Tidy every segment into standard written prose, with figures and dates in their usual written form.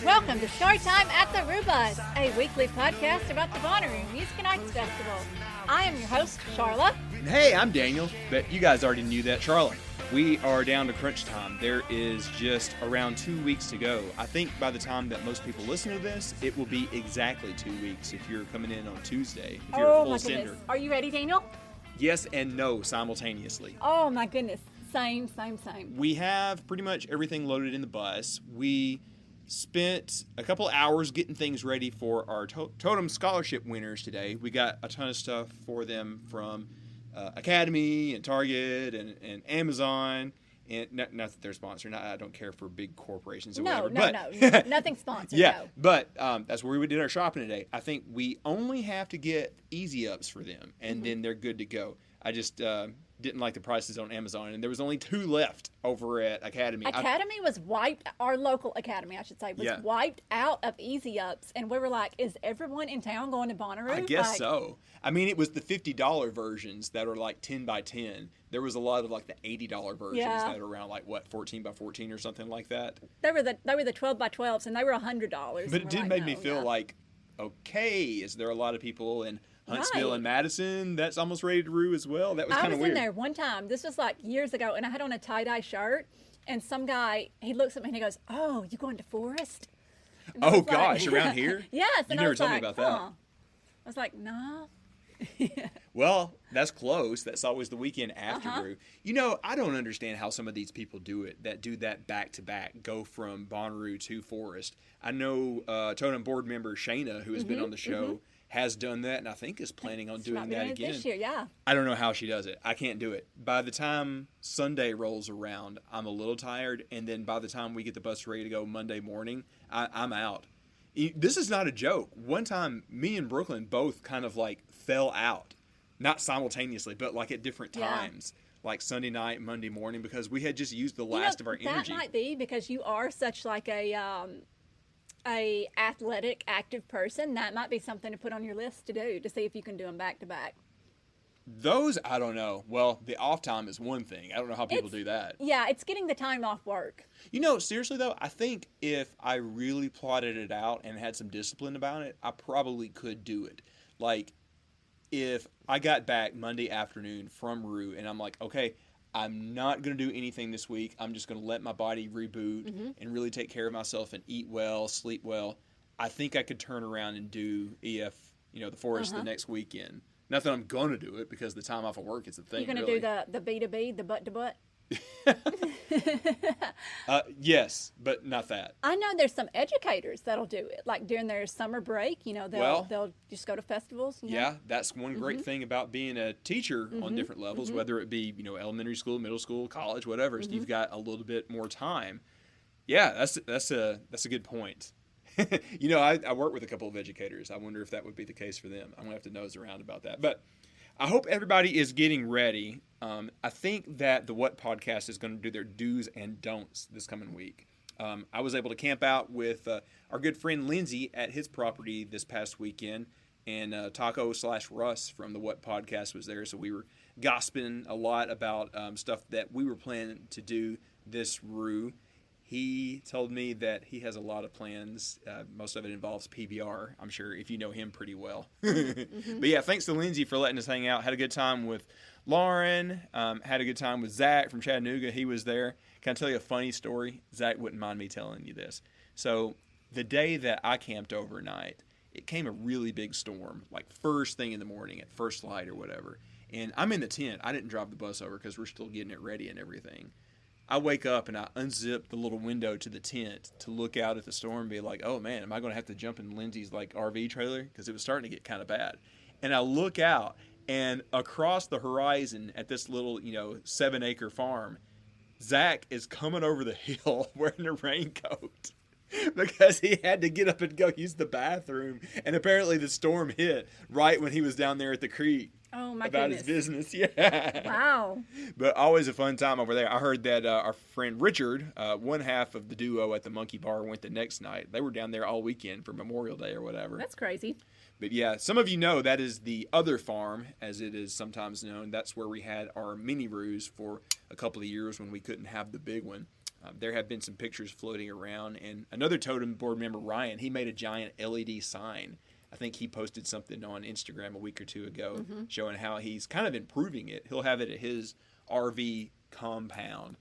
Welcome to Storytime at the Rubus, a weekly podcast about the Bonnaroo Music and Arts Festival. I am your host, Sharla. And hey, I'm Daniel, but you guys already knew that. Sharla, we are down to crunch time. There is just around 2 weeks to go. I think by the time that most people listen to this, it will be exactly 2 weeks if you're coming in on Tuesday, if you're a full sender. Are you ready, Daniel? Yes and no simultaneously. Oh my goodness. Same. We have pretty much everything loaded in the bus. We spent a couple hours getting things ready for our Totem Scholarship winners today. We got a ton of stuff for them from Academy and Target and Amazon. And not that they're sponsored. I don't care for big corporations or whatever. No. Nothing sponsored. Yeah, no. But that's where we did our shopping today. I think we only have to get easy ups for them, and then they're good to go. I just didn't like the prices on Amazon, and there was only 2 left over at Academy. Academy was wiped, our local Academy, I should say, was wiped out of easy ups, and we were like, is everyone in town going to Bonnaroo? I guess so. I mean, it was the $50 versions that are like 10 by 10. There was a lot of like the $80 versions that are around like, 14 by 14 or something like that. They were the 12 by 12s, and they were $100. But it did make me feel like, okay, is there a lot of people in Huntsville and Madison that's almost ready to roo as well? That was kind of weird. I was in there one time. This was like years ago, and I had on a tie-dye shirt, and some guy, he looks at me and he goes, "Oh, you going to Forest?" Oh gosh, around here? Yes. You never told me about that. I was like, no. Well, that's close. That's always the weekend after Roo. You know, I don't understand how some of these people do it, that do that back-to-back, go from Bonnaroo to Forest. I know Totem board member Shayna, who has been on the show, has done that, and I think is planning on doing that again. This year, yeah. I don't know how she does it. I can't do it. By the time Sunday rolls around, I'm a little tired, and then by the time we get the bus ready to go Monday morning, I'm out. This is not a joke. One time, me and Brooklyn both kind of like fell out. Not simultaneously, but like at different times. Like Sunday night, Monday morning, because we had just used the last of our energy. That might be because you are such like a athletic, active person. That might be something to put on your list to do, to see if you can do them back to back. Those, I don't know. Well, the off time is one thing. I don't know how people do that. Yeah, it's getting the time off work. You know, seriously though, I think if I really plotted it out and had some discipline about it, I probably could do it. Like, if I got back Monday afternoon from Roo and I'm like, okay, I'm not going to do anything this week. I'm just going to let my body reboot and really take care of myself and eat well, sleep well. I think I could turn around and do EF, the Forest the next weekend. Not that I'm going to do it because the time off of work is the thing. You're going to do the B2B, the butt to butt? Yes, but not that. I know there's some educators that'll do it, like during their summer break. They'll just go to festivals. Yeah, that's one great thing about being a teacher on different levels, whether it be elementary school, middle school, college, whatever. So you've got a little bit more time. Yeah, that's a good point. I work with a couple of educators. I wonder if that would be the case for them. I'm gonna have to nose around about that, but I hope everybody is getting ready. I think that the What Podcast is going to do their do's and don'ts this coming week. I was able to camp out with our good friend Lindsay at his property this past weekend, and Taco/Russ from the What Podcast was there, so we were gossiping a lot about stuff that we were planning to do this Roo. He told me that he has a lot of plans. Most of it involves PBR, I'm sure, if you know him pretty well. But yeah, thanks to Lindsay for letting us hang out. Had a good time with Lauren. Had a good time with Zach from Chattanooga. He was there. Can I tell you a funny story? Zach wouldn't mind me telling you this. So the day that I camped overnight, it came a really big storm, like first thing in the morning at first light or whatever. And I'm in the tent. I didn't drive the bus over because we're still getting it ready and everything. I wake up and I unzip the little window to the tent to look out at the storm and be like, oh man, am I going to have to jump in Lindsay's like RV trailer? Because it was starting to get kind of bad. And I look out, and across the horizon at this little, 7-acre farm, Zach is coming over the hill wearing a raincoat because he had to get up and go use the bathroom. And apparently the storm hit right when he was down there at the creek. Oh, my about goodness. his business, yeah. Wow. But always a fun time over there. I heard that our friend Richard, one half of the duo at the Monkey Bar, went the next night. They were down there all weekend for Memorial Day or whatever. That's crazy. But yeah, some of you know that is the other farm, as it is sometimes known. That's where we had our mini roos for a couple of years when we couldn't have the big one. There have been some pictures floating around, and another totem board member, Ryan, he made a giant LED sign. I think he posted something on Instagram a week or two ago showing how he's kind of improving it. He'll have it at his RV compound.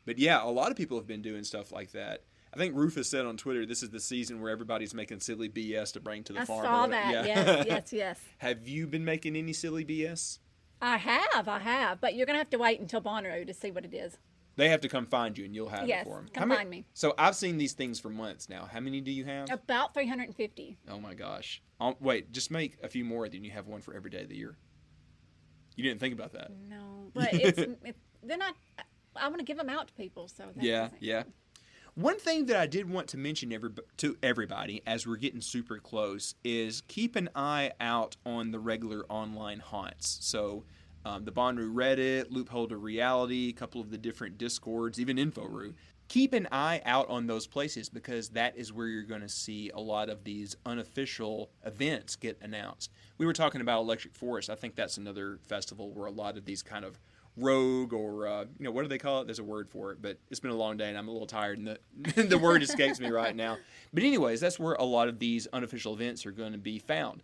But yeah, a lot of people have been doing stuff like that. I think Rufus said on Twitter, this is the season where everybody's making silly BS to bring to the farm. I saw that. Yeah. Yes. Have you been making any silly BS? I have. But you're going to have to wait until Bonnaroo to see what it is. They have to come find you, and you'll have it for them. Come find me. So I've seen these things for months now. How many do you have? About 350. Oh, my gosh. Wait, just make a few more, then you have one for every day of the year. You didn't think about that. No, but they're not. I want to give them out to people. So yeah. One thing that I did want to mention to everybody as we're getting super close is keep an eye out on the regular online haunts. So the Bonnaroo Reddit, Loophole to Reality, a couple of the different Discords, even InfoRoo. Keep an eye out on those places because that is where you're going to see a lot of these unofficial events get announced. We were talking about Electric Forest. I think that's another festival where a lot of these kind of rogue or, what do they call it? There's a word for it, but it's been a long day and I'm a little tired and the word escapes me right now. But anyways, that's where a lot of these unofficial events are going to be found.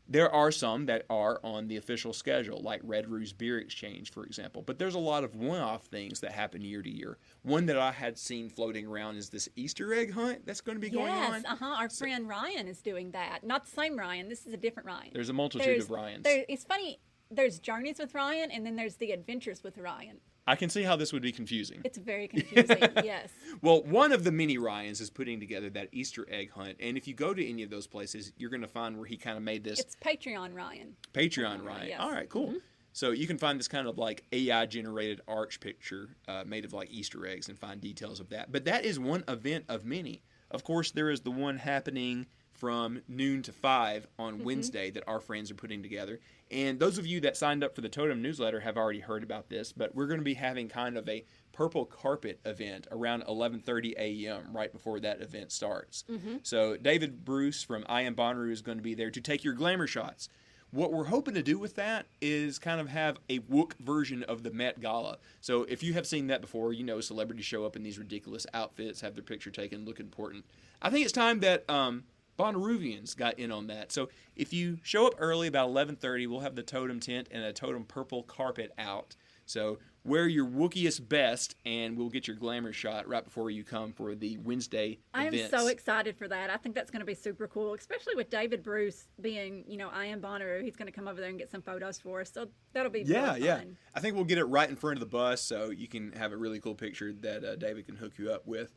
There are some that are on the official schedule, like Red Roo's Beer Exchange, for example. But there's a lot of one-off things that happen year to year. One that I had seen floating around is this Easter egg hunt that's going to be going on. Yes, our friend Ryan is doing that. Not the same Ryan. This is a different Ryan. There's a multitude of Ryans. It's funny. There's Journeys with Ryan, and then there's the Adventures with Ryan. I can see how this would be confusing. It's very confusing, yes. Well, one of the mini Ryans is putting together that Easter egg hunt, and if you go to any of those places, you're going to find where he kind of made this. It's Patreon Ryan. Patreon Ryan. Yes. All right, cool. Mm-hmm. So you can find this kind of like AI-generated arch picture made of like Easter eggs and find details of that. But that is one event of many. Of course, there is the one happening from noon to 5 on Wednesday that our friends are putting together. And those of you that signed up for the Totem newsletter have already heard about this, but we're going to be having kind of a purple carpet event around 11:30 a.m. right before that event starts. So David Bruce from I Am Bonnaroo is going to be there to take your glamour shots. What we're hoping to do with that is kind of have a wook version of the Met Gala. So if you have seen that before, you know celebrities show up in these ridiculous outfits, have their picture taken, look important. I think it's time that Bonnaroovians got in on that. So if you show up early, about 11:30, we'll have the totem tent and a totem purple carpet out. So wear your wookiest best, and we'll get your glamour shot right before you come for the Wednesday events. I am so excited for that. I think that's going to be super cool, especially with David Bruce being, I Am Bonnaroo. He's going to come over there and get some photos for us. So that'll be fun. I think we'll get it right in front of the bus so you can have a really cool picture that David can hook you up with.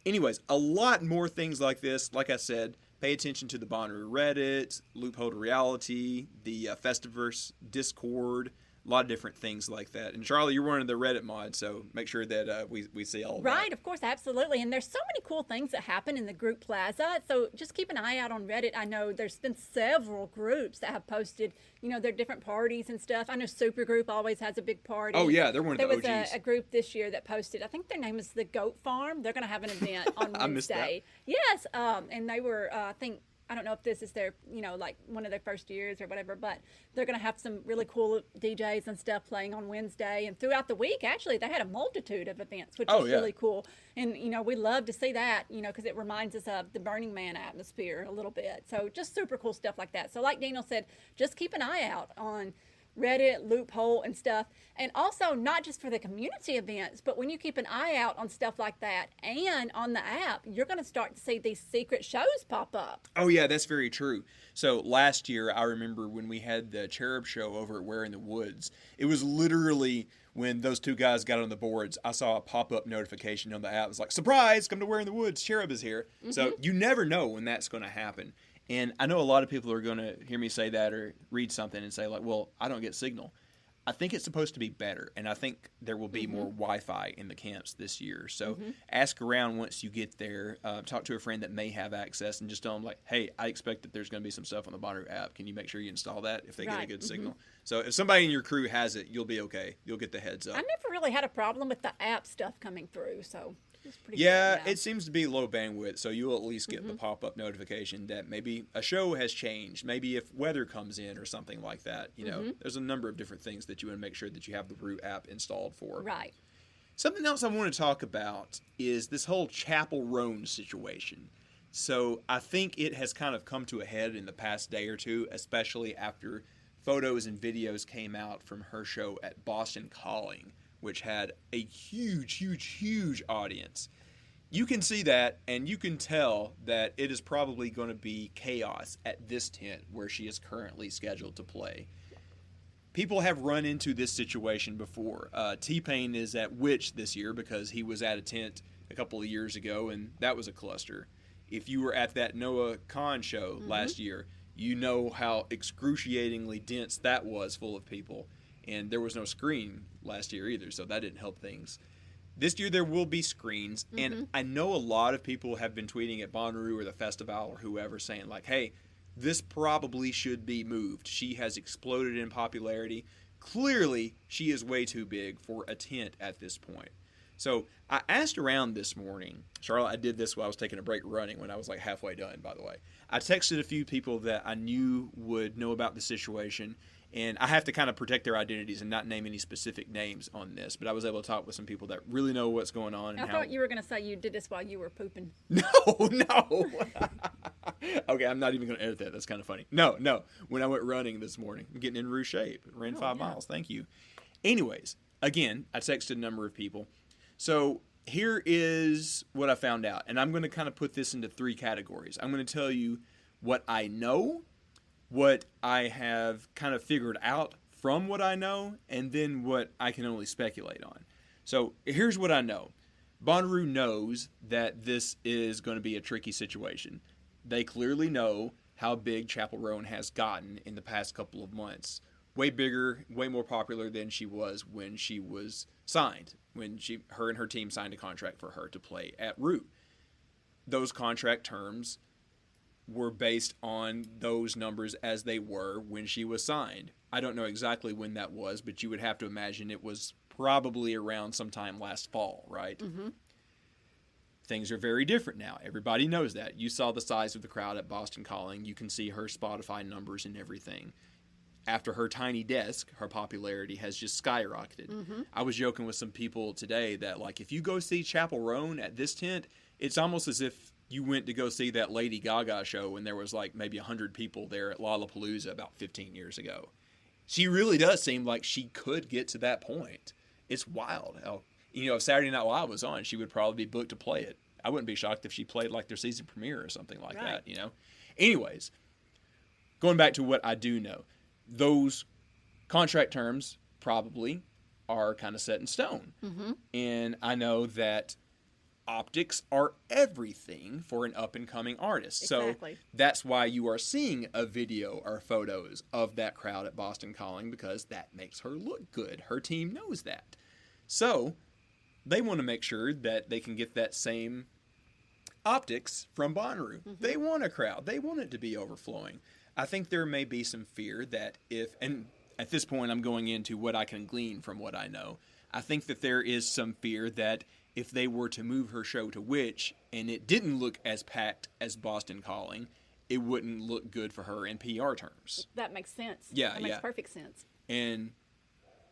Anyways, a lot more things like this. Like I said, pay attention to the Bonnaroo Reddit, Loophole to Reality, the Festiverse Discord, a lot of different things like that. And Charlie, you're one of the Reddit mods, so make sure that we see all of that. Right, of course, absolutely. And there's so many cool things that happen in the group plaza. So just keep an eye out on Reddit. I know there's been several groups that have posted, their different parties and stuff. I know Supergroup always has a big party. Oh, yeah, they're one of the OGs. There was a group this year that posted, I think their name is The Goat Farm. They're going to have an event on Wednesday. I missed that. Yes, and they were, I don't know if this is their, like one of their first years or whatever, but they're going to have some really cool DJs and stuff playing on Wednesday. And throughout the week, actually, they had a multitude of events, which is really cool. And, we love to see that, because it reminds us of the Burning Man atmosphere a little bit. So just super cool stuff like that. So like Daniel said, just keep an eye out on Reddit, Loophole, and stuff. And also, not just for the community events, but when you keep an eye out on stuff like that and on the app, you're going to start to see these secret shows pop up. Oh, yeah, that's very true. So last year, I remember when we had the Cherub show over at Where in the Woods, it was literally when those two guys got on the boards, I saw a pop-up notification on the app. It was like, surprise, come to Where in the Woods, Cherub is here. So you never know when that's going to happen. And I know a lot of people are going to hear me say that or read something and say, like, well, I don't get signal. I think it's supposed to be better, and I think there will be more Wi-Fi in the camps this year. So ask around once you get there. Talk to a friend that may have access and just tell them, like, hey, I expect that there's going to be some stuff on the Bonnaroo app. Can you make sure you install that if they get a good signal? So if somebody in your crew has it, you'll be okay. You'll get the heads up. I never really had a problem with the app stuff coming through, so... Yeah, it seems to be low bandwidth, so you'll at least get the pop-up notification that maybe a show has changed, maybe if weather comes in or something like that. There's a number of different things that you want to make sure that you have the Root app installed for. Right. Something else I want to talk about is this whole Chappel Roan situation. So I think it has kind of come to a head in the past day or two, especially after photos and videos came out from her show at Boston Calling, which had a huge audience. You can see that, and you can tell that it is probably going to be chaos at this tent where she is currently scheduled to play. People have run into this situation before. T-Pain is at Witch this year because he was at a tent a couple of years ago, and that was a cluster. If you were at that Noah Khan show last year, you know how excruciatingly dense that was, full of people. And there was no screen last year either, so that didn't help things. This year there will be screens, and I know a lot of people have been tweeting at Bonnaroo or the festival or whoever saying like, hey, this probably should be moved. She has exploded in popularity. Clearly, she is way too big for a tent at this point. So I asked around this morning. Charlotte, I did this while I was taking a break running when I was like halfway done, by the way. I texted a few people that I knew would know about the situation, and I have to kind of protect their identities and not name any specific names on this, but I was able to talk with some people that really know what's going on. I thought you were going to say you did this while you were pooping. No. Okay, I'm not even going to edit that. That's kind of funny. No. When I went running this morning, I'm getting in rude shape. Ran 5 miles. Thank you. Anyways, again, I texted a number of people. So here is what I found out, and I'm going to kind of put this into 3 categories. I'm going to tell you what I know, what I have kind of figured out from what I know, and then what I can only speculate on. So here's what I know. Bonnaroo knows that this is going to be a tricky situation. They clearly know how big Chappel Roan has gotten in the past couple of months. Way bigger, way more popular than she was when she was signed, when her and her team signed a contract for her to play at Root. Those contract terms were based on those numbers as they were when she was signed. I don't know exactly when that was, but you would have to imagine it was probably around sometime last fall, right? Things are very different now. Everybody knows that. You saw the size of the crowd at Boston Calling. You can see her Spotify numbers and everything. After her tiny desk, her popularity has just skyrocketed. I was joking with some people today that, like, if you go see Chappel Roan at this tent, it's almost as if you went to go see that Lady Gaga show when there was like maybe 100 people there at Lollapalooza about 15 years ago. She really does seem like she could get to that point. It's wild. If Saturday Night Live was on, she would probably be booked to play it. I wouldn't be shocked if she played like their season premiere or something like that, Anyways, going back to what I do know, those contract terms probably are kind of set in stone. And I know that optics are everything for an up-and-coming artist. Exactly. So that's why you are seeing a video or photos of that crowd at Boston Calling, because that makes her look good. Her team knows that. So they want to make sure that they can get that same optics from Bonnaroo. They want a crowd. They want it to be overflowing. I think there may be some fear that and at this point I'm going into what I can glean from what I know, I think that there is some fear that if they were to move her show to Witch and it didn't look as packed as Boston Calling, it wouldn't look good for her in PR terms. That makes sense. Yeah, that makes perfect sense. And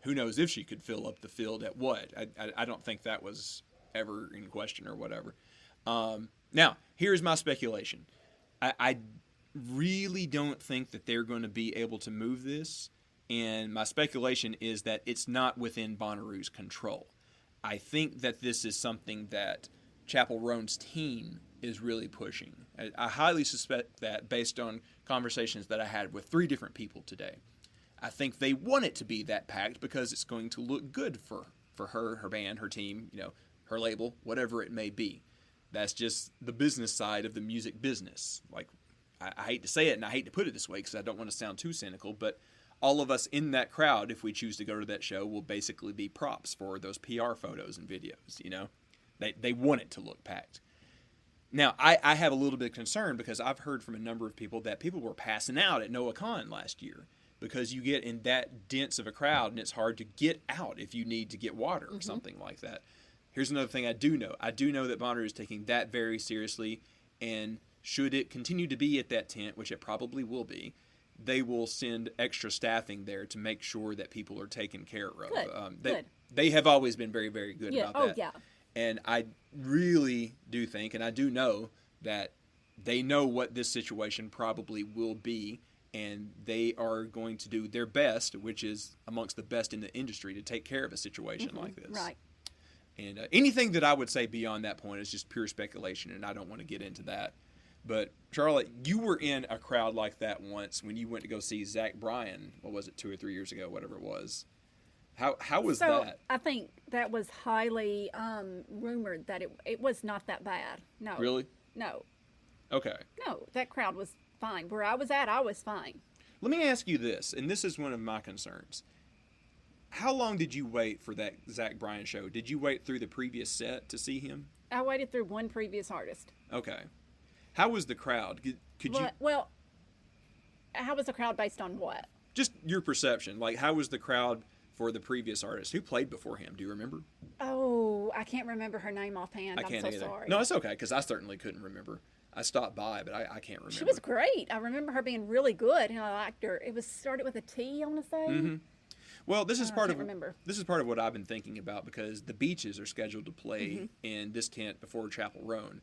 who knows if she could fill up the field at what? I don't think that was ever in question or whatever. Now, here's my speculation. I really don't think that they're going to be able to move this, and my speculation is that it's not within Bonnaroo's control. I think that this is something that Chappel Roan's team is really pushing. I highly suspect that based on conversations that I had with 3 different people today. I think they want it to be that packed because it's going to look good for her, her band, her team, her label, whatever it may be. That's just the business side of the music business. Like, I hate to say it and I hate to put it this way because I don't want to sound too cynical, but all of us in that crowd, if we choose to go to that show, will basically be props for those PR photos and videos, They want it to look packed. Now, I have a little bit of concern because I've heard from a number of people that people were passing out at Noah Khan last year because you get in that dense of a crowd and it's hard to get out if you need to get water or something like that. Here's another thing I do know. I do know that Bonnaroo is taking that very seriously, and should it continue to be at that tent, which it probably will be, they will send extra staffing there to make sure that people are taken care of. Good. They have always been very, very good about that. Oh, yeah. And I really do think, and I do know, that they know what this situation probably will be, and they are going to do their best, which is amongst the best in the industry, to take care of a situation like this. Right. And anything that I would say beyond that point is just pure speculation, and I don't want to get into that. But, Charlotte, you were in a crowd like that once when you went to go see Zach Bryan, what was it, 2 or 3 years ago, whatever it was. How was that? I think that was highly rumored that it was not that bad. No. Really? No. Okay. No, that crowd was fine. Where I was at, I was fine. Let me ask you this, and this is one of my concerns. How long did you wait for that Zach Bryan show? Did you wait through the previous set to see him? I waited through one previous artist. Okay. How was the crowd? Could you... Well, how was the crowd based on what? Just your perception. Like, how was the crowd for the previous artist? Who played before him? Do you remember? Oh, I can't remember her name offhand. I'm so either. Sorry. No, it's okay, because I certainly couldn't remember. I stopped by, but I can't remember. She was great. I remember her being really good, and I liked her. It was started with a T, I want to say. Mm-hmm. Well, this is part of remember. This is part of what I've been thinking about, because the Beaches are scheduled to play in this tent before Chappel Roan,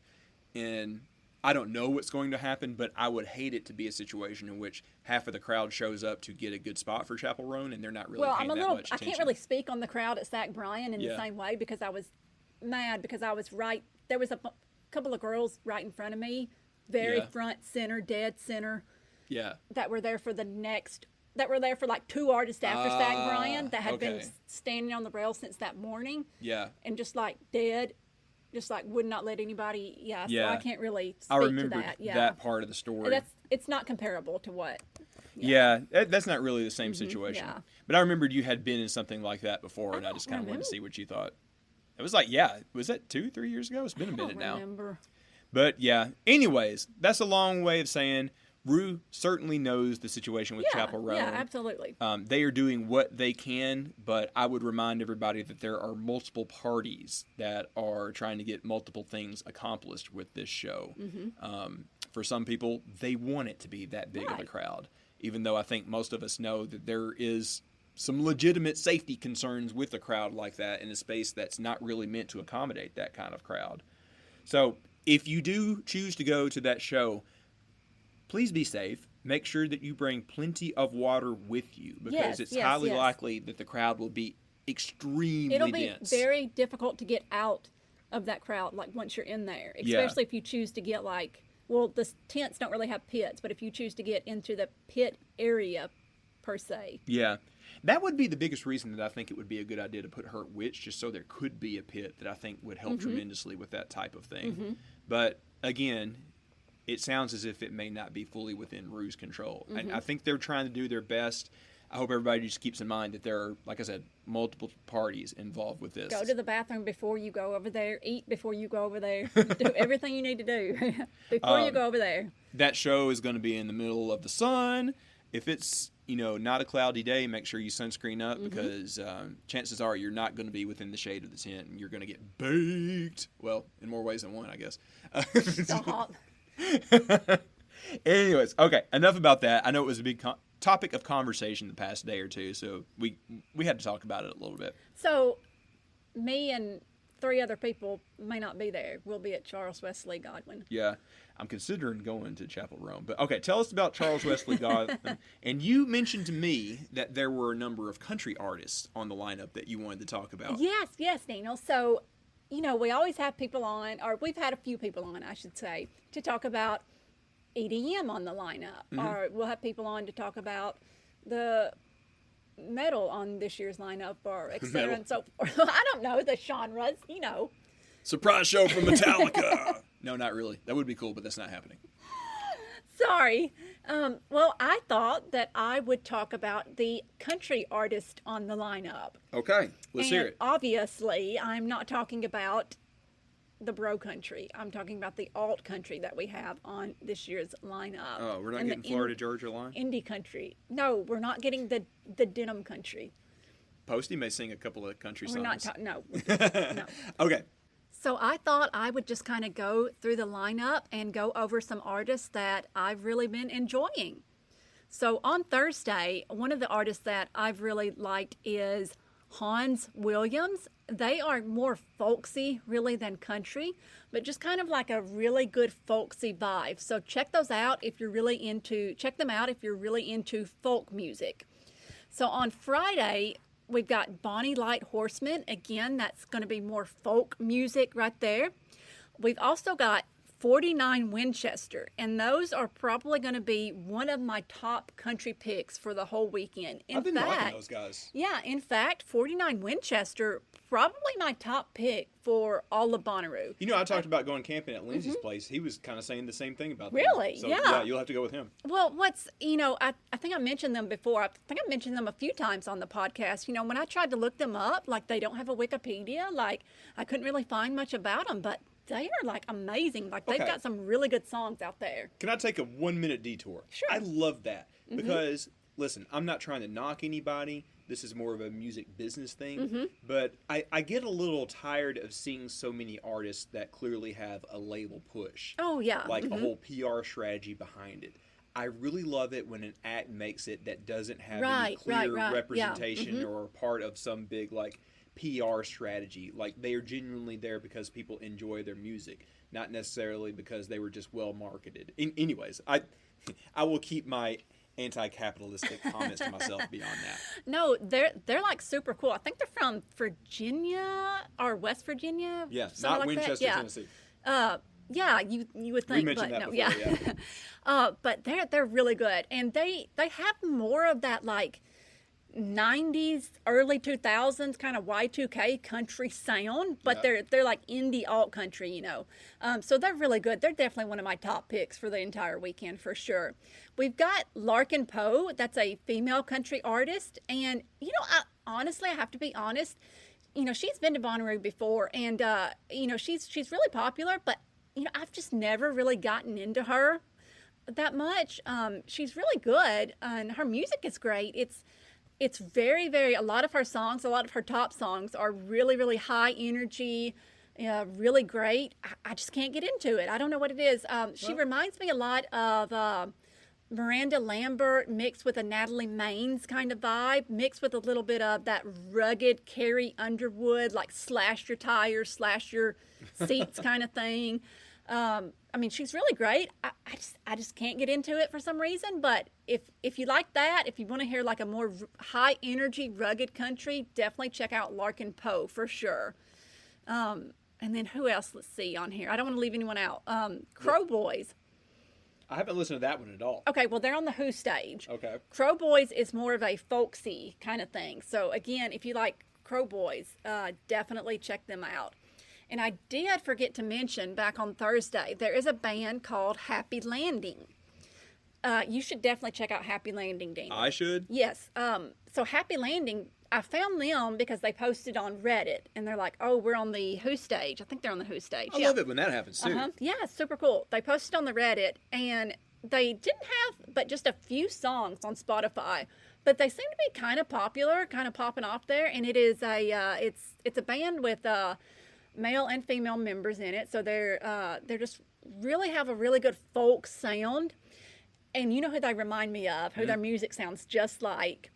and I don't know what's going to happen, but I would hate it to be a situation in which half of the crowd shows up to get a good spot for Chappel Roan, and they're not really paying that much attention. I can't really speak on the crowd at Zach Bryan in the same way, because I was mad because I was right. There was a couple of girls right in front of me, very front center, dead center. Yeah. That were there for like 2 artists after Zach Bryan that had been standing on the rail since that morning. Yeah. And just like dead. Just like would not let anybody. So I can't really speak I remember to that. Yeah. that part of the story. It's not comparable to what. Yeah, that's not really the same situation. Yeah. But I remembered you had been in something like that before, and I just kind of wanted to see what you thought. It was like, was that 2-3 years ago? It's been a minute now. I don't remember. But yeah, anyways, that's a long way of saying Rue certainly knows the situation with Chappel Roan. Yeah, absolutely. They are doing what they can, but I would remind everybody that there are multiple parties that are trying to get multiple things accomplished with this show. For some people, they want it to be that big of a crowd, even though I think most of us know that there is some legitimate safety concerns with a crowd like that in a space that's not really meant to accommodate that kind of crowd. So if you do choose to go to that show, please be safe. Make sure that you bring plenty of water with you, because it's highly likely that the crowd will be extremely dense. It'll be very difficult to get out of that crowd, like once you're in there, especially if you choose to get the tents don't really have pits, but if you choose to get into the pit area per se. Yeah. That would be the biggest reason that I think it would be a good idea to put Hurt Witch, just so there could be a pit that I think would help tremendously with that type of thing. But again, it sounds as if it may not be fully within Rue's control. And I think they're trying to do their best. I hope everybody just keeps in mind that there are, like I said, multiple parties involved with this. Go to the bathroom before you go over there. Eat before you go over there. Do everything you need to do before you go over there. That show is going to be in the middle of the sun. If it's not a cloudy day, make sure you sunscreen up, because chances are you're not going to be within the shade of the tent, and you're going to get baked. Well, in more ways than one, I guess. So hot. Anyways, okay, enough about that. I know it was a big topic of conversation the past day or two, so we had to talk about it a little bit. So, me and 3 other people may not be there. We'll be at Charles Wesley Godwin. Yeah, I'm considering going to Chappel Roan. But okay, tell us about Charles Wesley Godwin. And you mentioned to me that there were a number of country artists on the lineup that you wanted to talk about. Yes, Daniel. So, we always have people on, or we've had a few people on, I should say, to talk about EDM on the lineup. Or we'll have people on to talk about the metal on this year's lineup, or et cetera and so forth. I don't know the genres, Surprise show from Metallica. No, not really. That would be cool, but that's not happening. Sorry. Well, I thought that I would talk about the country artist on the lineup. Okay, let's hear it. Obviously, I'm not talking about the bro country. I'm talking about the alt country that we have on this year's lineup. Oh, we're not getting Florida Georgia line? Indie country. No, we're not getting the denim country. Posty may sing a couple of country songs. We're not no. No. Okay. So I thought I would just kind of go through the lineup and go over some artists that I've really been enjoying. So on Thursday, one of the artists that I've really liked is Hans Williams. They are more folksy, really, than country, but just kind of like a really good folksy vibe. So check those out if you're really into, check them out if you're really into folk music. So on Friday, we've got Bonnie Light Horseman. Again, that's going to be more folk music right there. We've also got 49 Winchester, and those are probably going to be one of my top country picks for the whole weekend. I've been liking those guys. Yeah, in fact, 49 Winchester, probably my top pick for all of Bonnaroo. You know, I talked about going camping at Lindsay's place. He was kind of saying the same thing about them. Really? So, yeah, you'll have to go with him. Well, I think I mentioned them before. I think I mentioned them a few times on the podcast. You know, when I tried to look them up, like they don't have a Wikipedia, like I couldn't really find much about them, but they are like amazing. Like they've got some really good songs out there. Can I take a 1-minute detour? Sure. I love that because, listen, I'm not trying to knock anybody. This is more of a music business thing. But I get a little tired of seeing so many artists that clearly have a label push. Oh, yeah. Like a whole PR strategy behind it. I really love it when an act makes it that doesn't have any clear representation or part of some big, like, PR strategy. Like they are genuinely there because people enjoy their music, not necessarily because they were just well marketed. Anyways, I will keep my anti-capitalistic comments to myself beyond that. No, they're like super cool. I think they're from Virginia or West Virginia. Yeah, not like Winchester, Tennessee. Yeah, you would think, we mentioned but that no, before, but they're really good, and they have more of that like 90s, early 2000s kind of Y2K country sound, but they're like indie alt country, you know. So they're really good. They're definitely one of my top picks for the entire weekend for sure. We've got Larkin Poe. That's a female country artist, and you know, honestly, I have to be honest. You know, she's been to Bonnaroo before, and you know, she's really popular, but you know, I've just never really gotten into her that much. She's really good, and her music is great. It's very, very, a lot of her songs, a lot of her top songs are really, really high energy, really great. I just can't get into it. I don't know what it is. She reminds me a lot of Miranda Lambert mixed with a Natalie Maines kind of vibe, mixed with a little bit of that rugged Carrie Underwood, like slash your tires, slash your seats kind of thing. I mean, she's really great. I just can't get into it for some reason. But if you like that, if you want to hear like a more high energy, rugged country, definitely check out Larkin Poe for sure. And then who else? Let's see on here. I don't want to leave anyone out. Crow Boys. I haven't listened to that one at all. Okay, well, they're on the Who stage. Okay. Crow Boys is more of a folksy kind of thing. So again, if you like Crow Boys, definitely check them out. And I did forget to mention back on Thursday, there is a band called Happy Landing. You should definitely check out Happy Landing, Daniel. I should? Yes. So Happy Landing, I found them because they posted on Reddit, and they're like, oh, we're on the Who stage. I think they're on the Who stage. I love it when that happens, too. Yeah, it's super cool. They posted on the Reddit, and they didn't have but just a few songs on Spotify, but they seem to be kind of popular, kind of popping off there, and it is it's a band with male and female members in it, so they're just really have a really good folk sound. And you know who they remind me of, who their music sounds just like?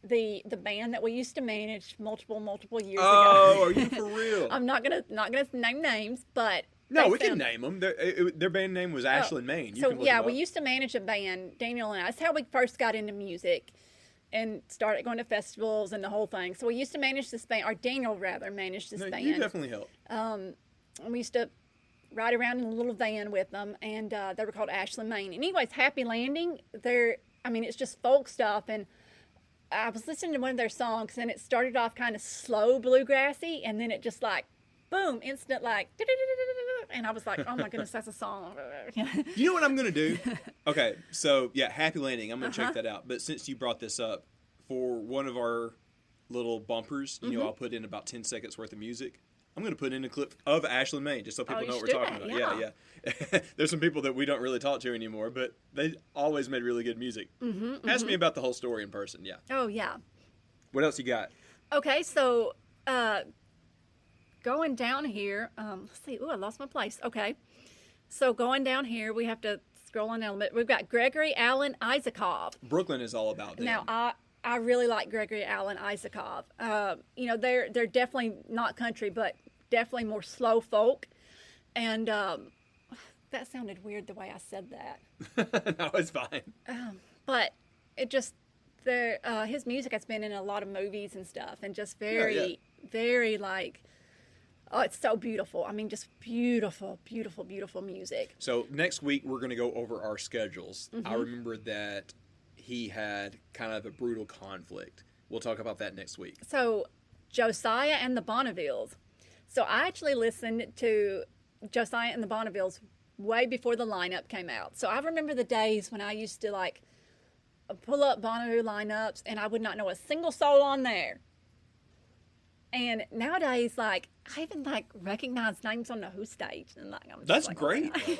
The band that we used to manage multiple years ago. Oh, are you for real? I'm not gonna name names, but no, we can name them. Their band name was Ashland, Maine. So yeah, we used to manage a band, Daniel and I. That's how we first got into music and started going to festivals and the whole thing. So we used to manage this band, or Daniel rather managed this band. You definitely helped. We used to ride around in a little van with them, and they were called Ashland, Maine. Anyways, Happy Landing, it's just folk stuff, and I was listening to one of their songs, and it started off kind of slow bluegrassy, and then it just like, boom, instant like, and I was like, oh my goodness, that's a song. You know what I'm going to do? Okay, so yeah, Happy Landing, I'm going to check that out. But since you brought this up, for one of our little bumpers, you know, I'll put in about 10 seconds worth of music. I'm going to put in a clip of Ashland, Maine, just so people know what we're talking about. Yeah. There's some people that we don't really talk to anymore, but they always made really good music. Ask me about the whole story in person, yeah. Oh, yeah. What else you got? Okay, so going down here, let's see. Ooh, I lost my place. Okay. So going down here, we have to scrolling down a bit. We've got Gregory Alan Isakov. Brooklyn is all about them. Now, I really like Gregory Alan Isakov. You know, they're definitely not country, but definitely more slow folk. And that sounded weird the way I said that. No, it's fine. But it just, his music has been in a lot of movies and stuff, and just very, very like, oh, it's so beautiful. I mean, just beautiful, beautiful, beautiful music. So next week we're going to go over our schedules. I remember that he had kind of a brutal conflict. We'll talk about that next week. So Josiah and the Bonnevilles. So I actually listened to Josiah and the Bonnevilles way before the lineup came out. So I remember the days when I used to like pull up Bonnaroo lineups and I would not know a single soul on there. And nowadays, like, I even like recognize names on the Who stage, and like, I'm just That's like, great. okay.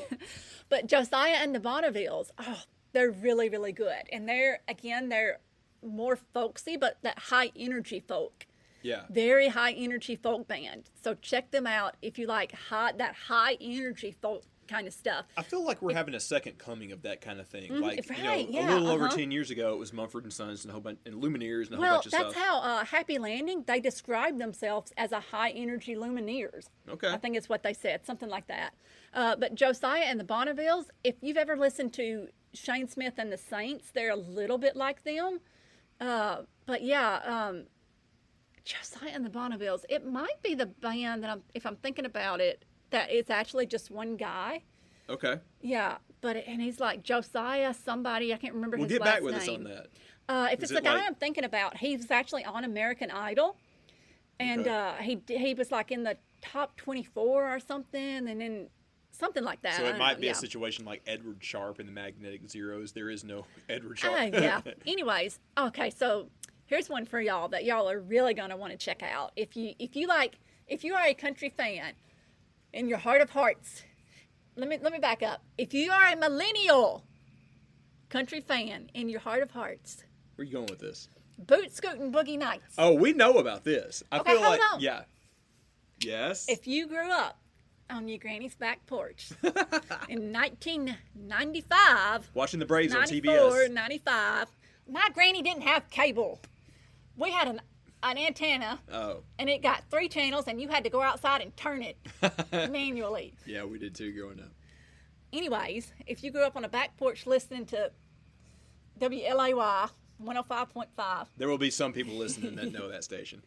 But Josiah and the Bonnevilles, oh, they're really, really good, and they're more folksy, but that high energy folk. Yeah. Very high energy folk band. So check them out if you like that high energy folk kind of stuff. I feel like we're having a second coming of that kind of thing. Like, right, a little over 10 years ago, it was Mumford & Sons and a whole bunch, and Lumineers and a whole bunch of stuff. Well, that's how Happy Landing, they described themselves as a high energy Lumineers. Okay. I think it's what they said, something like that. But Josiah and the Bonnevilles, if you've ever listened to Shane Smith and the Saints, they're a little bit like them. But yeah, Josiah and the Bonnevilles, it might be the band that if I'm thinking about it, that it's actually just one guy. Okay. Yeah, and he's like Josiah somebody, I can't remember his last name. We'll get back with us on that. If it's the guy I'm thinking about, he was actually on American Idol. And he was like in the top 24 or something, and then something like that. So it might be a situation like Edward Sharpe in the Magnetic Zeros. There is no Edward Sharpe. Yeah. Anyways, okay, so here's one for y'all that y'all are really going to want to check out. If you are a country fan, in your heart of hearts, let me back up. If you are a millennial country fan in your heart of hearts, where are you going with this? Boot Scootin' Boogie Nights. Oh, we know about this. I feel hold like on. Yeah. Yes. If you grew up on your granny's back porch in 1995, watching the Braves on 94, TBS. 95, my granny didn't have cable. We had an antenna, and it got 3 channels, and you had to go outside and turn it manually. Yeah, we did too growing up. Anyways, if you grew up on a back porch listening to WLAY 105.5. There will be some people listening that know that station.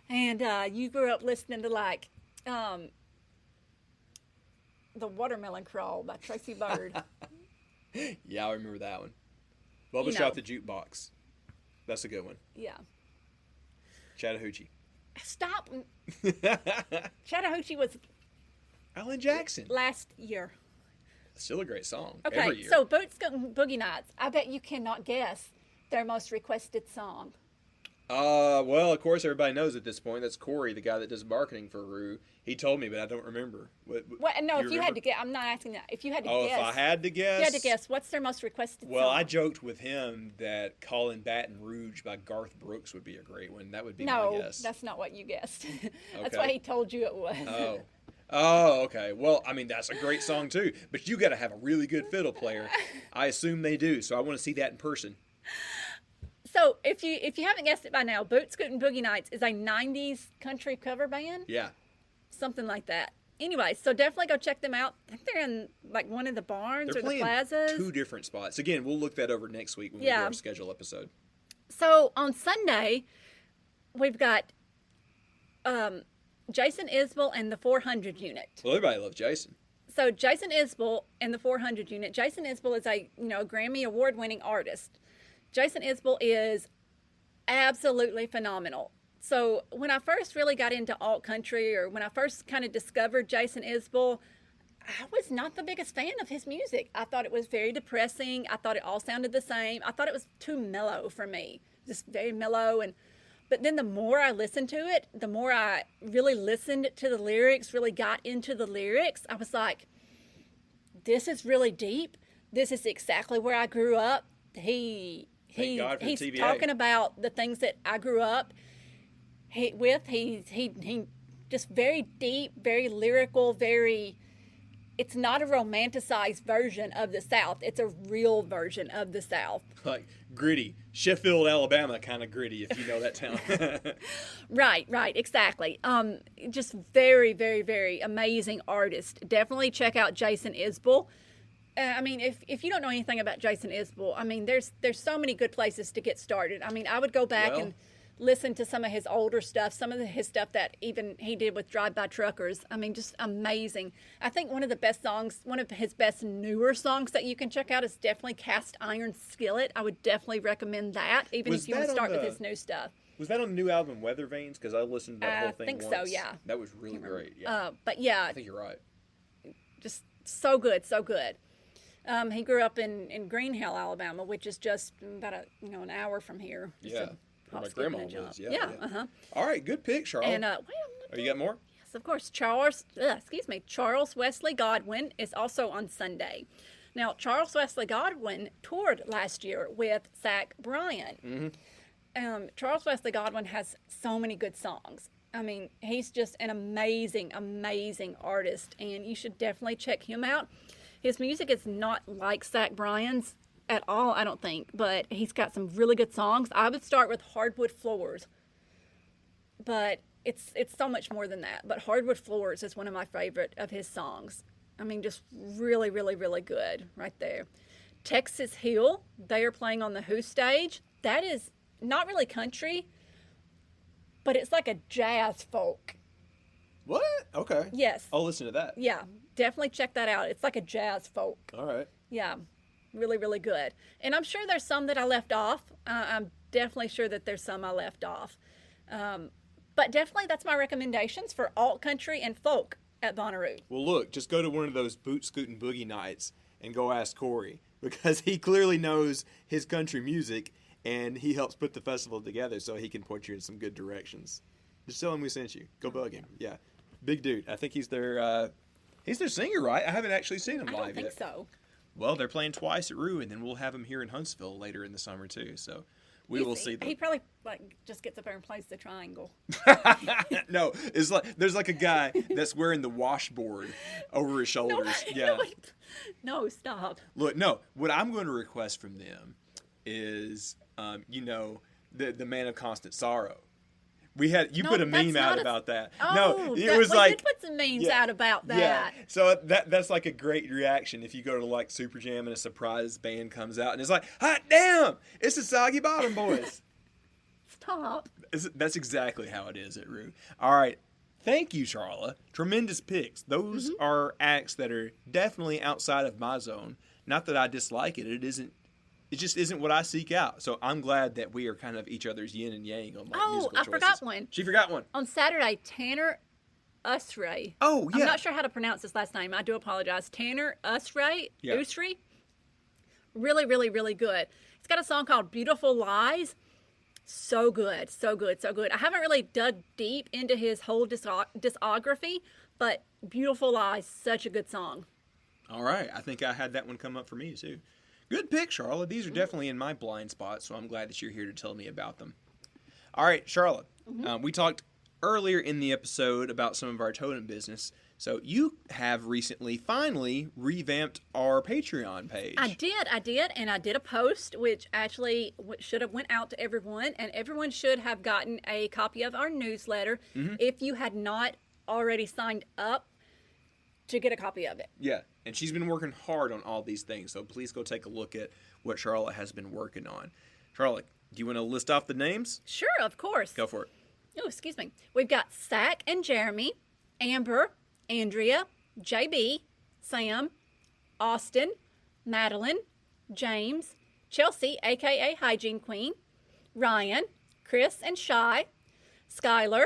And you grew up listening to like The Watermelon Crawl by Tracy Byrd. Yeah, I remember that one. Bubba Shot the Jukebox. That's a good one. Yeah. Chattahoochee. Stop. Chattahoochee was Alan Jackson. last year. Still a great song. Okay, every year. so Boot Scootin' Boogie Nights. I bet you cannot guess their most requested song. Well, of course, everybody knows at this point. That's Corey, the guy that does marketing for Rue. He told me, but I don't remember. No, if you had to guess, I'm not asking that. If you had to guess. If I had to guess? If you had to guess, what's their most requested song? Well, I joked with him that Callin' Baton Rouge by Garth Brooks would be a great one. That would be my guess. No, that's not what you guessed. That's Okay. what he told you it was. Oh, okay. Well, I mean, that's a great song, too. But you got to have a really good fiddle player. I assume they do, so I want to see that in person. So, if you haven't guessed it by now, Boot Scootin' Boogie Nights is a 90s country cover band. Yeah. Something like that. Anyway, so definitely go check them out. I think they're in like one of the barns or the plazas. They're playing 2 different spots. Again, we'll look that over next week when we do our schedule episode. So, on Sunday, we've got Jason Isbell and the 400 Unit. Well, everybody loves Jason. So, Jason Isbell and the 400 Unit. Jason Isbell is a Grammy Award-winning artist. Jason Isbell is absolutely phenomenal. So when I first really got into alt country, or when I first kind of discovered Jason Isbell, I was not the biggest fan of his music. I thought it was very depressing. I thought it all sounded the same. I thought it was too mellow for me, just very mellow. But then the more I listened to it, the more I really listened to the lyrics, really got into the lyrics, I was like, this is really deep. This is exactly where I grew up. He's talking about the things that I grew up with. He just very deep, very lyrical, very. it's not a romanticized version of the South. It's a real version of the South. Like gritty, Sheffield, Alabama kind of gritty, if you know that town. Right, exactly. Just very, very, very amazing artist. Definitely check out Jason Isbell. I mean, if you don't know anything about Jason Isbell, I mean, there's so many good places to get started. I mean, I would go back and listen to some of his older stuff, some of his stuff that even he did with Drive-By Truckers. I mean, just amazing. I think one of the best songs, one of his best newer songs that you can check out is definitely Cast Iron Skillet. I would definitely recommend that, even if you want to start with his new stuff. Was that on the new album, Weather Vanes? Because I listened to that whole thing once. I think so, yeah. That was really great, yeah. But yeah. I think you're right. Just so good, so good. He grew up in Greenhill, Alabama, which is just about an hour from here. Yeah. Where my grandma lives. Yeah. All right, good pick, Charlotte. And you got more? Yes, of course. Charles Wesley Godwin is also on Sunday. Now, Charles Wesley Godwin toured last year with Zach Bryan. Mm-hmm. Charles Wesley Godwin has so many good songs. I mean, he's just an amazing, amazing artist, and you should definitely check him out. His music is not like Zach Bryan's at all, I don't think, but he's got some really good songs. I would start with Hardwood Floors, but it's so much more than that. But Hardwood Floors is one of my favorite of his songs. I mean, just really, really, really good right there. Texas Hill, they are playing on the Who stage. That is not really country, but it's like a jazz folk. What? Okay. Yes. I'll listen to that. Yeah, definitely check that out. It's like a jazz folk. All right. Yeah, really, really good. And I'm sure there's some that I left off. I'm definitely sure that there's some I left off. But definitely that's my recommendations for alt country and folk at Bonnaroo. Well, look, just go to one of those boot scooting boogie nights and go ask Corey, because he clearly knows his country music and he helps put the festival together so he can point you in some good directions. Just tell him we sent you. Go bug him. Yeah. Big dude. I think he's their singer, right? I haven't actually seen him live yet. I don't think so. Well, they're playing twice at Rue, and then we'll have him here in Huntsville later in the summer too. So we will see them. He probably just gets up there and plays the triangle. No, it's like there's like a guy that's wearing the washboard over his shoulders. No, stop. Look, no. What I'm going to request from them is, the Man of Constant Sorrow. You put a meme out about that. Oh, it was we did put some memes out about that. Yeah. So that's like a great reaction if you go to like Super Jam and a surprise band comes out and it's like, hot damn, it's the Soggy Bottom Boys. Stop. That's exactly how it is at Rue. All right. Thank you, Sharla. Tremendous picks. Those are acts that are definitely outside of my zone. Not that I dislike it. It just isn't what I seek out. So I'm glad that we are kind of each other's yin and yang on musical choices. Forgot one. She forgot one. On Saturday, Tanner Usray. Oh, yeah. I'm not sure how to pronounce his last name. I do apologize. Tanner Usray. Yeah. Usry. Really, really, really good. He's got a song called Beautiful Lies. So good, so good, so good. I haven't really dug deep into his whole discography, but Beautiful Lies, such a good song. All right. I think I had that one come up for me, too. Good pick, Charlotte. These are definitely in my blind spot, so I'm glad that you're here to tell me about them. All right, Charlotte. We talked earlier in the episode about some of our totem business. So you have recently, finally, revamped our Patreon page. I did, and I did a post, which actually should have went out to everyone, and everyone should have gotten a copy of our newsletter if you had not already signed up to get a copy of it. Yeah, and she's been working hard on all these things, so please go take a look at what Charlotte has been working on. Charlotte, do you want to list off the names? Sure, of course. Go for it. Oh, excuse me. We've got Zach and Jeremy, Amber, Andrea, JB, Sam, Austin, Madeline, James, Chelsea, a.k.a. Hygiene Queen, Ryan, Chris and Shy, Skylar,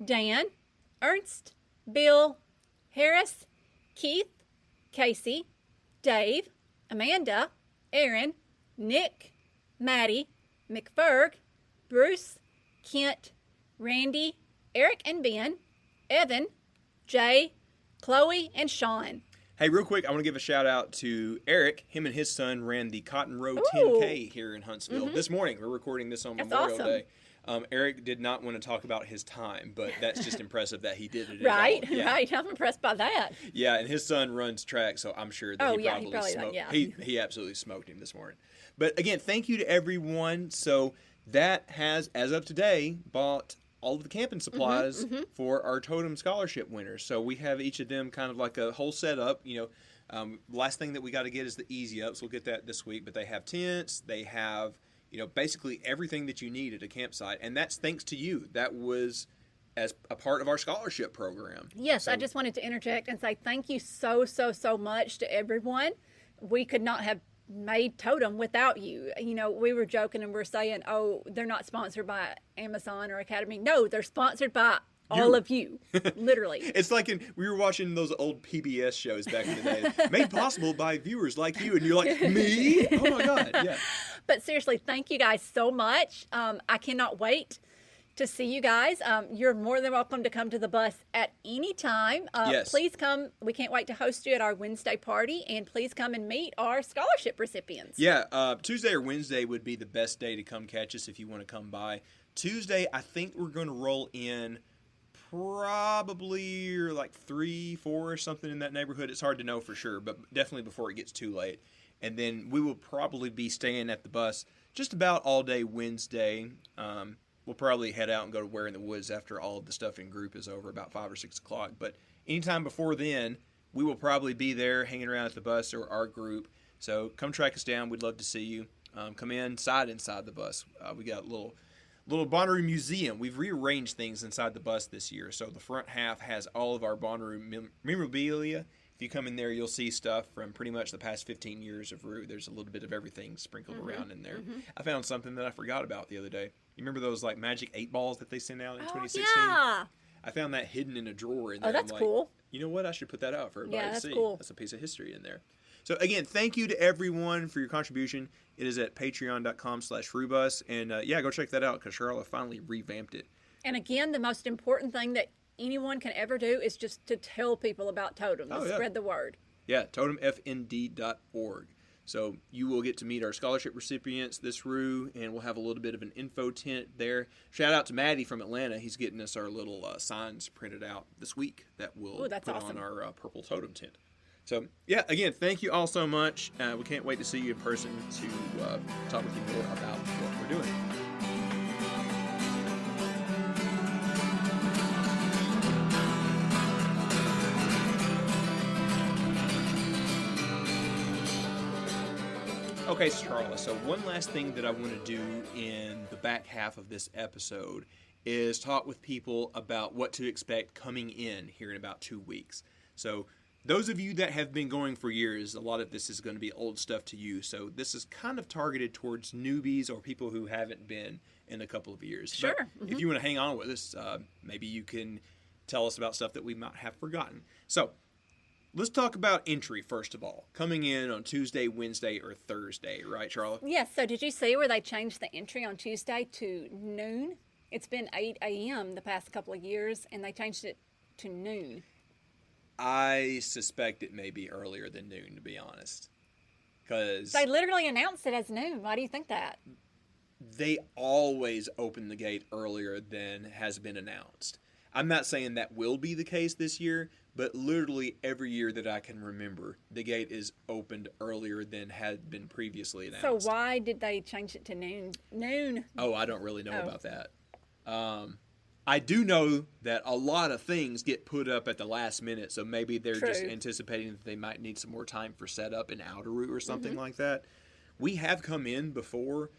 Dan, Ernst, Bill, Harris, Keith, Casey, Dave, Amanda, Aaron, Nick, Maddie, McFerg, Bruce, Kent, Randy, Eric and Ben, Evan, Jay, Chloe, and Sean. Hey, real quick, I want to give a shout out to Eric. Him and his son ran the Cotton Row 10K here in Huntsville this morning. We're recording this on Memorial Day. Eric did not want to talk about his time, but that's just impressive that he did it. Right. I'm impressed by that. Yeah, and his son runs track, so I'm sure that he probably smoked. Yeah. He absolutely smoked him this morning. But again, thank you to everyone. So that has, as of today, bought all of the camping supplies for our Totem Scholarship winners. So we have each of them kind of like a whole setup. Last thing that we got to get is the easy ups. We'll get that this week. But they have tents. They have, basically everything that you need at a campsite. And that's thanks to you. That was as a part of our scholarship program. Yes, so, I just wanted to interject and say thank you so much to everyone. We could not have made Totem without you. We were joking and we're saying, oh, they're not sponsored by Amazon or Academy. No, they're sponsored by all of you, literally. It's like we were watching those old PBS shows back in the day, made possible by viewers like you, and you're like, me? Oh my God, yeah. But seriously, thank you guys so much. I cannot wait to see you guys. You're more than welcome to come to the bus at any time. Yes. Please come. We can't wait to host you at our Wednesday party, and please come and meet our scholarship recipients. Yeah, Tuesday or Wednesday would be the best day to come catch us if you want to come by. Tuesday, I think we're going to roll in probably like 3, 4 or something in that neighborhood. It's hard to know for sure, but definitely before it gets too late. And then we will probably be staying at the bus just about all day Wednesday. We'll probably head out and go to Where in the Woods after all of the stuff in group is over, about 5 or 6 o'clock. But anytime before then, we will probably be there hanging around at the bus or our group. So come track us down. We'd love to see you. Come inside the bus. We got a little Bonnaroo museum. We've rearranged things inside the bus this year. So the front half has all of our Bonnaroo memorabilia. If you come in there, you'll see stuff from pretty much the past 15 years of Roo. There's a little bit of everything sprinkled around in there. I found something that I forgot about the other day. You remember those like magic 8 balls that they sent out in 2016? Yeah. I found that hidden in a drawer in there. Oh, that's cool. You know what? I should put that out for everybody to see. Cool. That's a piece of history in there. So again, thank you to everyone for your contribution. It is at patreon.com/Roobus. And go check that out because Sharla finally revamped it. And again, the most important thing that anyone can ever do is just to tell people about Totem, spread the word. Yeah, totemfnd.org. So you will get to meet our scholarship recipients this Roo, and we'll have a little bit of an info tent there. Shout out to Maddie from Atlanta. He's getting us our little signs printed out this week that we'll put on our purple Totem tent. So, yeah, again, thank you all so much. We can't wait to see you in person to talk with you more about what we're doing. Okay, Sharla, so one last thing that I want to do in the back half of this episode is talk with people about what to expect coming in here in about 2 weeks. So those of you that have been going for years, a lot of this is going to be old stuff to you. So this is kind of targeted towards newbies or people who haven't been in a couple of years. Sure. But if you want to hang on with us, maybe you can tell us about stuff that we might have forgotten. So let's talk about entry, first of all. Coming in on Tuesday, Wednesday, or Thursday, right, Sharla? Yes. So did you see where they changed the entry on Tuesday to noon? It's been 8 a.m. the past couple of years, and they changed it to noon. I suspect it may be earlier than noon, to be honest. Because they literally announced it as noon. Why do you think that? They always open the gate earlier than has been announced. I'm not saying that will be the case this year, but literally every year that I can remember, the gate is opened earlier than had been previously announced. So why did they change it to noon? Noon. Oh, I don't really know about that. I do know that a lot of things get put up at the last minute, so maybe they're just anticipating that they might need some more time for setup in Outeroo or something like that. We have come in before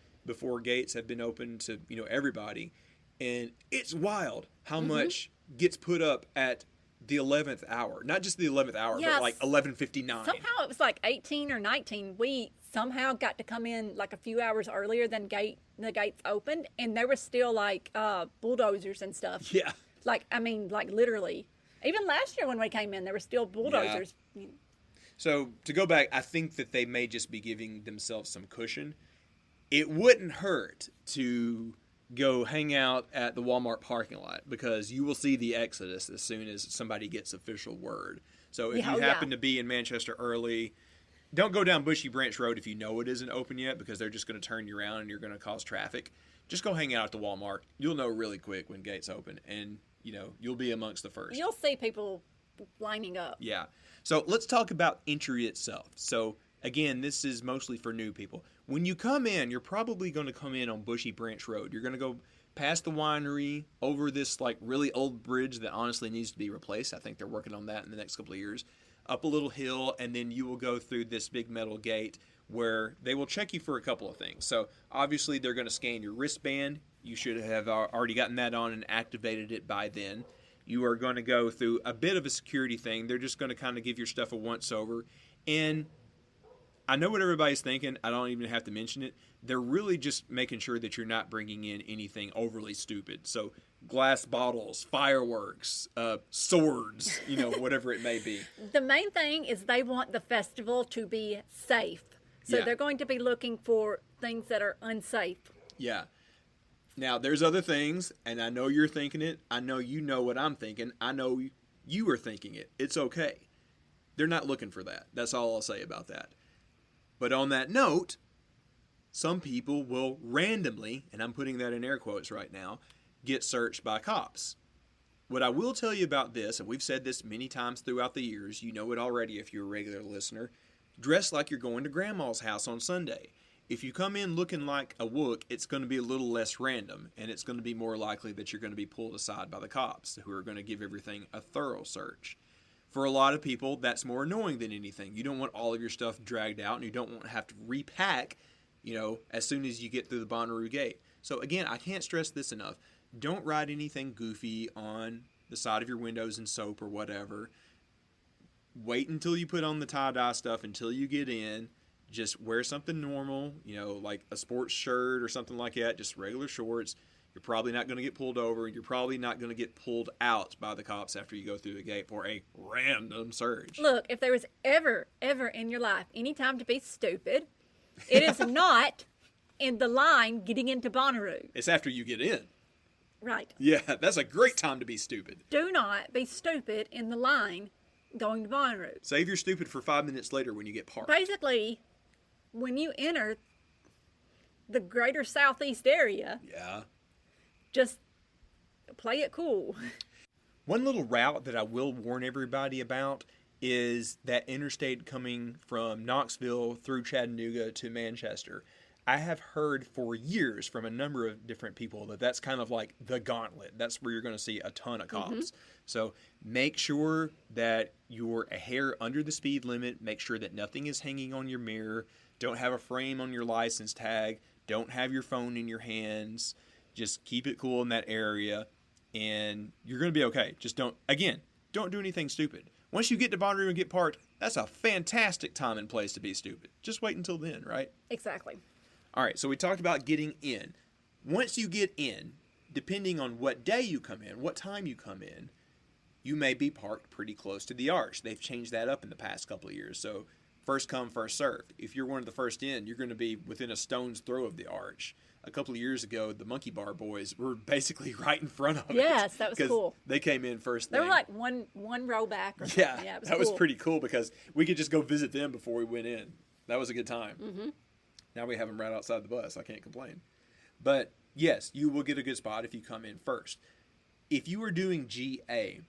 gates have been open to everybody, and it's wild how much gets put up at the 11th hour. Not just the 11th hour, but like 11:59. Somehow it was like 18 or 19. We somehow got to come in like a few hours earlier than the gates opened, and there was still like bulldozers and stuff. Yeah. Like literally. Even last year when we came in, there were still bulldozers. Yeah. So to go back, I think that they may just be giving themselves some cushion. It wouldn't hurt to go hang out at the Walmart parking lot because you will see the exodus as soon as somebody gets official word. So if you happen to be in Manchester early, don't go down Bushy Branch Road if you know it isn't open yet, because they're just going to turn you around and you're going to cause traffic. Just go hang out at the Walmart. You'll know really quick when gates open, and you'll be amongst the first. You'll see people lining up. Yeah. So let's talk about entry itself. So again, this is mostly for new people. When you come in, you're probably going to come in on Bushy Branch Road. You're going to go past the winery, over this like really old bridge that honestly needs to be replaced. I think they're working on that in the next couple of years. Up a little hill, and then you will go through this big metal gate where they will check you for a couple of things. So obviously they're going to scan your wristband. You should have already gotten that on and activated it by then. You are going to go through a bit of a security thing. They're just going to kind of give your stuff a once over. And I know what everybody's thinking. I don't even have to mention it. They're really just making sure that you're not bringing in anything overly stupid. So glass bottles, fireworks, swords, whatever it may be. The main thing is they want the festival to be safe. So they're going to be looking for things that are unsafe. Yeah. Now, there's other things, and I know you're thinking it. I know you know what I'm thinking. I know you are thinking it. It's okay. They're not looking for that. That's all I'll say about that. But on that note, some people will randomly, and I'm putting that in air quotes right now, get searched by cops. What I will tell you about this, and we've said this many times throughout the years, you know it already if you're a regular listener, dress like you're going to grandma's house on Sunday. If you come in looking like a wook, it's going to be a little less random, and it's going to be more likely that you're going to be pulled aside by the cops, who are going to give everything a thorough search. For a lot of people, that's more annoying than anything. You don't want all of your stuff dragged out, and you don't want to have to repack, as soon as you get through the Bonnaroo gate. So again, I can't stress this enough. Don't write anything goofy on the side of your windows in soap or whatever. Wait until you put on the tie-dye stuff, until you get in. Just wear something normal, like a sports shirt or something like that, just regular shorts. You're probably not going to get pulled over, and you're probably not going to get pulled out by the cops after you go through the gate for a random search. Look, if there was ever in your life any time to be stupid, it is not in the line getting into Bonnaroo. It's after you get in. Right. Yeah, that's a great time to be stupid. Do not be stupid in the line going to Bonnaroo. Save your stupid for 5 minutes later when you get parked. Basically, when you enter the greater southeast area, just play it cool. One little route that I will warn everybody about is that interstate coming from Knoxville through Chattanooga to Manchester. I have heard for years from a number of different people that that's kind of like the gauntlet. That's where you're going to see a ton of cops. Mm-hmm. So make sure that you're a hair under the speed limit. Make sure that nothing is hanging on your mirror. Don't have a frame on your license tag. Don't have your phone in your hands. Just keep it cool in that area, and you're going to be okay. Just don't do anything stupid. Once you get to Bonnaroo and get parked, that's a fantastic time and place to be stupid. Just wait until then, right? Exactly. All right, so we talked about getting in. Once you get in, depending on what day you come in, what time you come in, you may be parked pretty close to the arch. They've changed that up in the past couple of years. So first come, first served. If you're one of the first in, you're going to be within a stone's throw of the arch. A couple of years ago, the Monkey Bar boys were basically right in front of it. Yes, that was cool. They came in first thing. They were like one row back or something. Yeah, it was that was pretty cool because we could just go visit them before we went in. That was a good time. Mm-hmm. Now we have them right outside the bus. I can't complain. But yes, you will get a good spot if you come in first. If you are doing GA,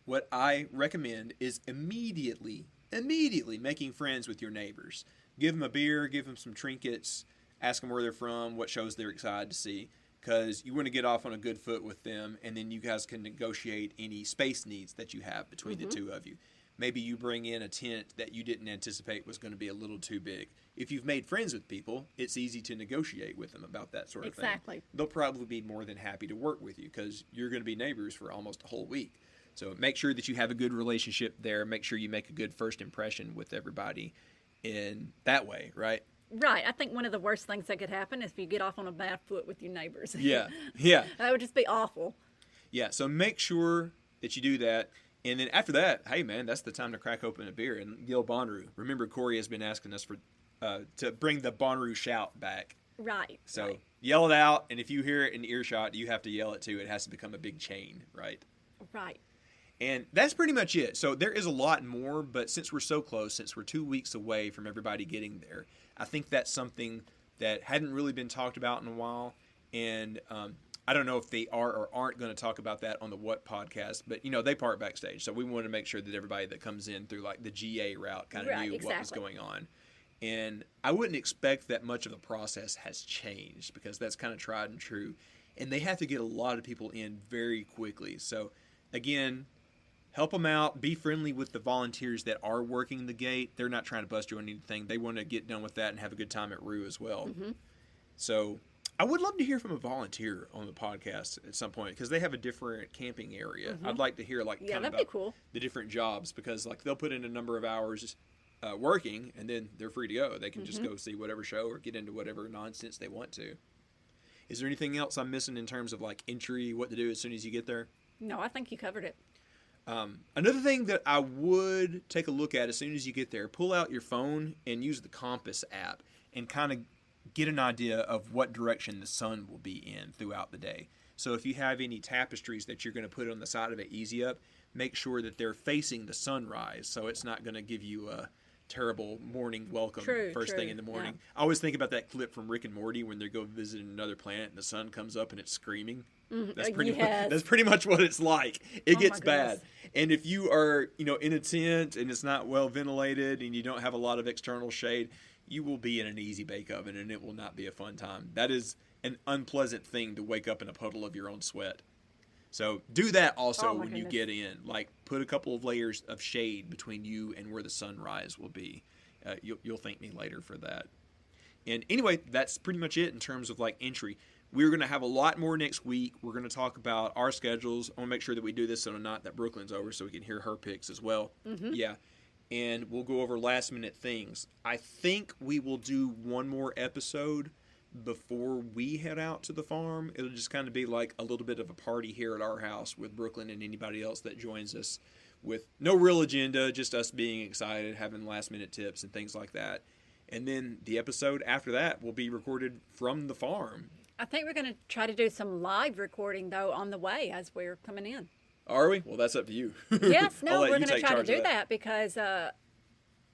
what I recommend is immediately making friends with your neighbors. Give them a beer, give them some trinkets, ask them where they're from, what shows they're excited to see, because you want to get off on a good foot with them, and then you guys can negotiate any space needs that you have between the two of you. Maybe you bring in a tent that you didn't anticipate was going to be a little too big. If you've made friends with people, it's easy to negotiate with them about that sort of thing. Exactly. They'll probably be more than happy to work with you because you're going to be neighbors for almost a whole week. So make sure that you have a good relationship there. Make sure you make a good first impression with everybody in that way, right? Right. I think one of the worst things that could happen is if you get off on a bad foot with your neighbors. Yeah. That would just be awful. Yeah, so make sure that you do that. And then after that, hey, man, that's the time to crack open a beer and yell Bonnaroo. Remember, Corey has been asking us to bring the Bonnaroo shout back. Right. So yell it out, and if you hear it in earshot, you have to yell it too. It has to become a big chain, right? Right. And that's pretty much it. So there is a lot more, but since we're so close, since we're 2 weeks away from everybody getting there, I think that's something that hadn't really been talked about in a while. And I don't know if they are or aren't going to talk about that on the What podcast, but they part backstage. So we want to make sure that everybody that comes in through like the GA route kind of knew what was going on. And I wouldn't expect that much of the process has changed because that's kind of tried and true. And they have to get a lot of people in very quickly. So again, help them out. Be friendly with the volunteers that are working the gate. They're not trying to bust you on anything. They want to get done with that and have a good time at Rue as well. Mm-hmm. So I would love to hear from a volunteer on the podcast at some point because they have a different camping area. Mm-hmm. I'd like to hear kind of that'd about be cool. The different jobs because they'll put in a number of hours working and then they're free to go. They can just go see whatever show or get into whatever nonsense they want to. Is there anything else I'm missing in terms of entry, what to do as soon as you get there? No, I think you covered it. Another thing that I would take a look at as soon as you get there, pull out your phone and use the compass app and kind of get an idea of what direction the sun will be in throughout the day. So if you have any tapestries that you're going to put on the side of it easy up, make sure that they're facing the sunrise so it's not going to give you a terrible morning welcome first thing in the morning. Yeah. I always think about that clip from Rick and Morty when they go visit another planet and the sun comes up and it's screaming. That's pretty much what it's like. It gets bad. And if you are, in a tent and it's not well ventilated and you don't have a lot of external shade, you will be in an easy bake oven and it will not be a fun time. That is an unpleasant thing to wake up in a puddle of your own sweat. So do that also when you get in. Put a couple of layers of shade between you and where the sunrise will be. You'll thank me later for that. And anyway, that's pretty much it in terms of entry. We're going to have a lot more next week. We're going to talk about our schedules. I want to make sure that we do this on a night that Brooklyn's over so we can hear her picks as well. Mm-hmm. Yeah. And we'll go over last minute things. I think we will do one more episode before we head out to the farm. It'll just kind of be like a little bit of a party here at our house with Brooklyn and anybody else that joins us with no real agenda, just us being excited, having last minute tips and things like that. And then the episode after that will be recorded from the farm. I think we're going to try to do some live recording, though, on the way as we're coming in. Are we? Well, that's up to you. Yes, no, we're going to try to do that because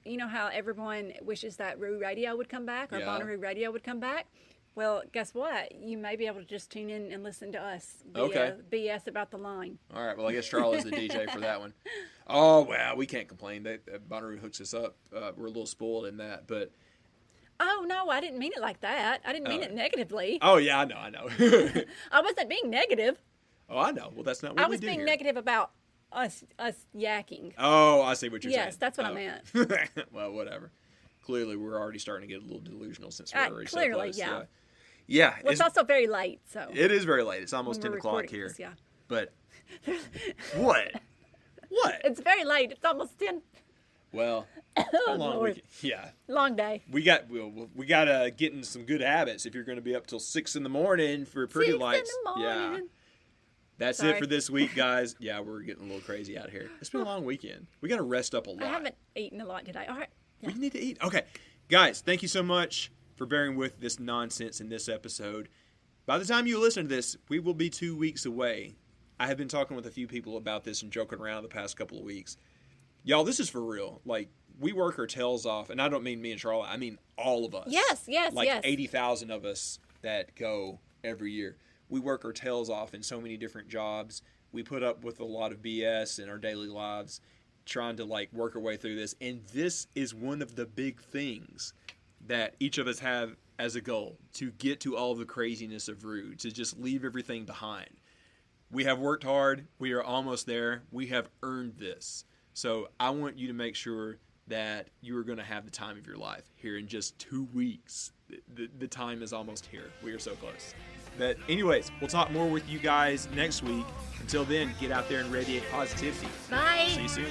you know how everyone wishes that Rue Radio would come back or Bonnaroo Radio would come back? Well, guess what? You may be able to just tune in and listen to us BS about the line. All right. Well, I guess Sharla's the DJ for that one. Oh, well, we can't complain. Bonnaroo hooks us up. We're a little spoiled in that, but... Oh, no, I didn't mean it like that. I didn't mean it negatively. Oh, yeah, I know. I wasn't being negative. Oh, I know. Well, that's not what we do. I was being negative about us yakking. Oh, I see what you're saying. Yes, that's what I meant. Well, whatever. Clearly, we're already starting to get a little delusional since we're already so close. Yeah. Yeah. Well, it's also very late, so. It is very late. It's almost 10 o'clock here. This, yeah. But, what? What? It's very late. It's almost 10. Well, long weekend. Yeah. Long day. We got to get in some good habits if you're going to be up till 6 in the morning for pretty lights. 6 in the morning. Yeah. That's it for this week, guys. Yeah, we're getting a little crazy out here. It's been a long weekend. We got to rest up a lot. I haven't eaten a lot today. All right. Yeah. We need to eat. Okay. Guys, thank you so much for bearing with this nonsense in this episode. By the time you listen to this, we will be 2 weeks away. I have been talking with a few people about this and joking around the past couple of weeks. Y'all, this is for real. We work our tails off, and I don't mean me and Sharla. I mean all of us. Yes. 80,000 of us that go every year. We work our tails off in so many different jobs. We put up with a lot of BS in our daily lives trying to work our way through this. And this is one of the big things that each of us have as a goal, to get to all the craziness of Rue, to just leave everything behind. We have worked hard. We are almost there. We have earned this. So I want you to make sure that you are going to have the time of your life here in just 2 weeks. The time is almost here. We are so close. But anyways, we'll talk more with you guys next week. Until then, get out there and radiate positivity. Bye. See you soon.